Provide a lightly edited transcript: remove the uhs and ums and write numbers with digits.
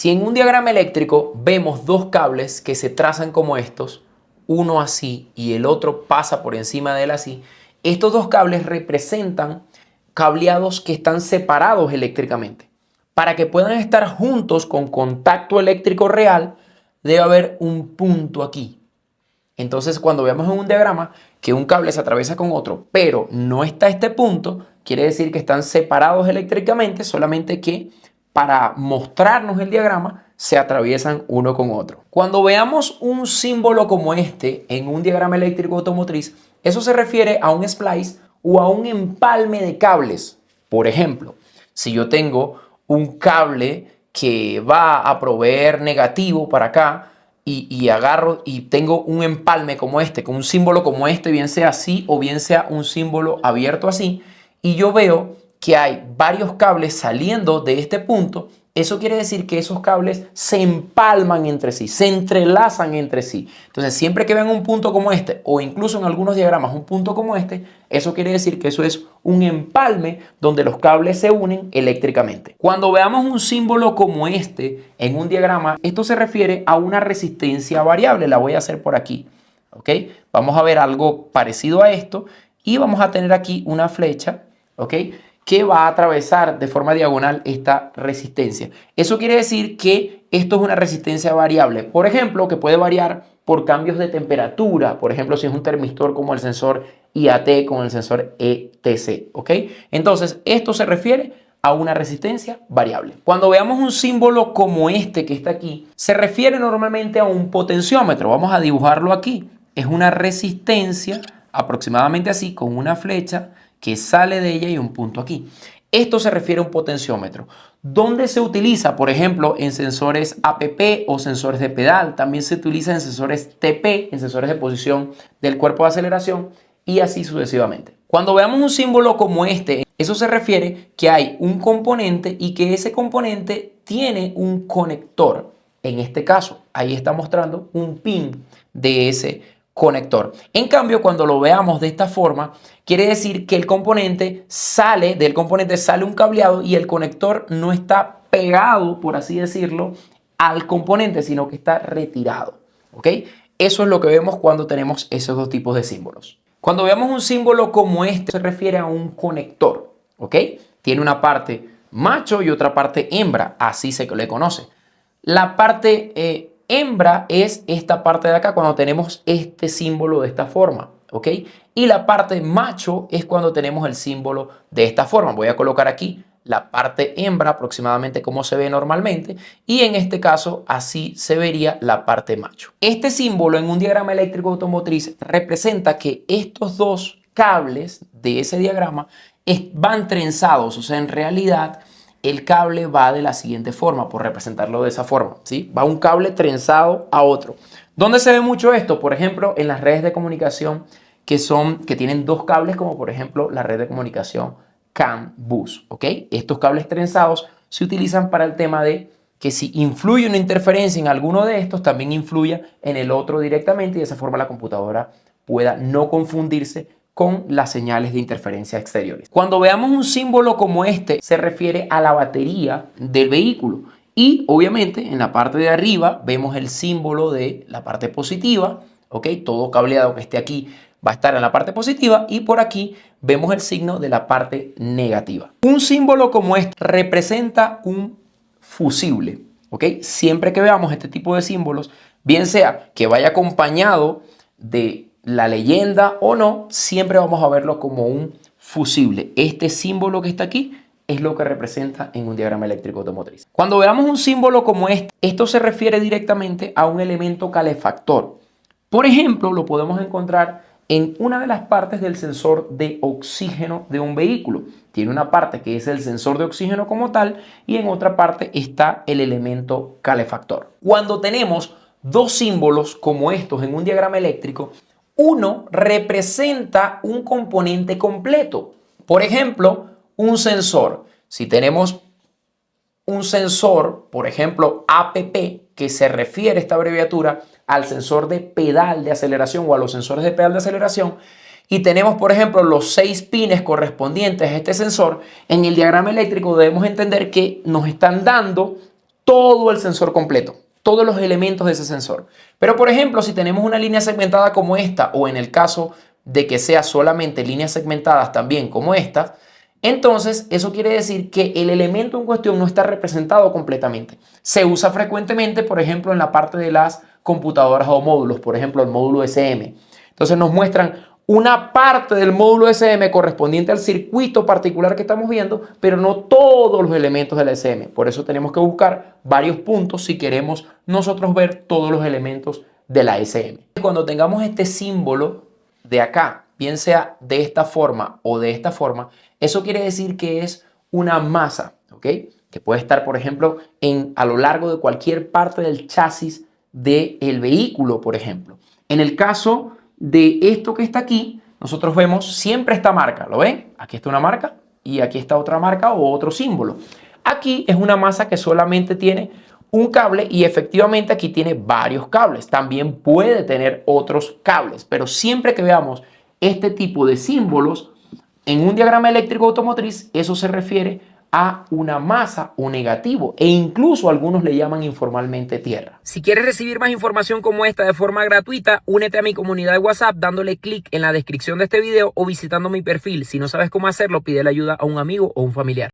Si en un diagrama eléctrico vemos dos cables que se trazan como estos, uno así y el otro pasa por encima de él así, estos dos cables representan cableados que están separados eléctricamente. Para que puedan estar juntos con contacto eléctrico real, debe haber un punto aquí. Entonces, cuando veamos en un diagrama que un cable se atraviesa con otro, pero no está este punto, quiere decir que están separados eléctricamente, solamente que para mostrarnos el diagrama se atraviesan uno con otro. Cuando veamos un símbolo como este en un diagrama eléctrico automotriz, eso se refiere a un splice o a un empalme de cables. Por ejemplo, si yo tengo un cable que va a proveer negativo para acá, y agarro y tengo un empalme como este, con un símbolo como este, bien sea así o bien sea un símbolo abierto así, y yo veo que hay varios cables saliendo de este punto, eso quiere decir que esos cables se empalman entre sí, se entrelazan entre sí. Entonces, siempre que vean un punto como este, o incluso en algunos diagramas un punto como este, eso quiere decir que eso es un empalme donde los cables se unen eléctricamente. Cuando veamos un símbolo como este en un diagrama, esto se refiere a una resistencia variable. La voy a hacer por aquí. ¿Ok? Vamos a ver algo parecido a esto y vamos a tener aquí una flecha, ¿ok?, que va a atravesar de forma diagonal esta resistencia. Eso quiere decir que esto es una resistencia variable. Por ejemplo, que puede variar por cambios de temperatura. Por ejemplo, si es un termistor como el sensor IAT con el sensor ETC. ¿Ok? Entonces, esto se refiere a una resistencia variable. Cuando veamos un símbolo como este que está aquí, se refiere normalmente a un potenciómetro. Vamos a dibujarlo aquí. Es una resistencia aproximadamente así, con una flecha que sale de ella y un punto aquí. Esto se refiere a un potenciómetro. ¿Dónde se utiliza? Por ejemplo, en sensores APP o sensores de pedal. También se utiliza en sensores TP, en sensores de posición del cuerpo de aceleración y así sucesivamente. Cuando veamos un símbolo como este, eso se refiere que hay un componente y que ese componente tiene un conector. En este caso, ahí está mostrando un pin de ese conector. En cambio, cuando lo veamos de esta forma, quiere decir que del componente sale un cableado y el conector no está pegado, por así decirlo, al componente, sino que está retirado. ¿Ok? Eso es lo que vemos cuando tenemos esos dos tipos de símbolos. Cuando veamos un símbolo como este, se refiere a un conector. ¿Ok? Tiene una parte macho y otra parte hembra, así se le conoce. La parte hembra es esta parte de acá cuando tenemos este símbolo de esta forma, ¿ok? Y la parte macho es cuando tenemos el símbolo de esta forma. Voy a colocar aquí la parte hembra aproximadamente como se ve normalmente y en este caso así se vería la parte macho. Este símbolo en un diagrama eléctrico automotriz representa que estos dos cables de ese diagrama van trenzados, o sea, en realidad el cable va de la siguiente forma, por representarlo de esa forma, ¿sí? Va un cable trenzado a otro. ¿Dónde se ve mucho esto? Por ejemplo, en las redes de comunicación que tienen dos cables, como por ejemplo la red de comunicación CAN-bus, ¿ok? Estos cables trenzados se utilizan para el tema de que si influye una interferencia en alguno de estos, también influya en el otro directamente y de esa forma la computadora pueda no confundirse con las señales de interferencia exteriores. Cuando veamos un símbolo como este, se refiere a la batería del vehículo. Y obviamente en la parte de arriba vemos el símbolo de la parte positiva, ¿ok? Todo cableado que esté aquí va a estar en la parte positiva y por aquí vemos el signo de la parte negativa. Un símbolo como este representa un fusible, ¿ok? Siempre que veamos este tipo de símbolos, bien sea que vaya acompañado de la leyenda o no, siempre vamos a verlo como un fusible. Este símbolo que está aquí es lo que representa en un diagrama eléctrico automotriz. Cuando veamos un símbolo como este, esto se refiere directamente a un elemento calefactor. Por ejemplo, lo podemos encontrar en una de las partes del sensor de oxígeno de un vehículo. Tiene una parte que es el sensor de oxígeno como tal y en otra parte está el elemento calefactor. Cuando tenemos dos símbolos como estos en un diagrama eléctrico, uno representa un componente completo. Por ejemplo, un sensor. Si tenemos un sensor, por ejemplo, APP, que se refiere esta abreviatura al sensor de pedal de aceleración o a los sensores de pedal de aceleración, y tenemos, por ejemplo, los 6 pines correspondientes a este sensor, en el diagrama eléctrico debemos entender que nos están dando todo el sensor completo, todos los elementos de ese sensor. Pero por ejemplo, si tenemos una línea segmentada como esta, o en el caso de que sea solamente líneas segmentadas también como esta, entonces eso quiere decir que el elemento en cuestión no está representado completamente. Se usa frecuentemente, por ejemplo, en la parte de las computadoras o módulos, por ejemplo, el módulo SM. Entonces nos muestran una parte del módulo SM correspondiente al circuito particular que estamos viendo, pero no todos los elementos del SM. Por eso tenemos que buscar varios puntos si queremos nosotros ver todos los elementos de la SM. Cuando tengamos este símbolo de acá, bien sea de esta forma o de esta forma, eso quiere decir que es una masa, ¿ok? Que puede estar, por ejemplo, a lo largo de cualquier parte del chasis del vehículo, por ejemplo. En el caso de esto que está aquí, nosotros vemos siempre esta marca, ¿lo ven? Aquí está una marca y aquí está otra marca o otro símbolo. Aquí es una masa que solamente tiene un cable y efectivamente aquí tiene varios cables. También puede tener otros cables, pero siempre que veamos este tipo de símbolos en un diagrama eléctrico automotriz, eso se refiere a una masa o negativo, e incluso algunos le llaman informalmente tierra. Si quieres recibir más información como esta de forma gratuita, únete a mi comunidad de WhatsApp dándole clic en la descripción de este video o visitando mi perfil. Si no sabes cómo hacerlo, pide la ayuda a un amigo o un familiar.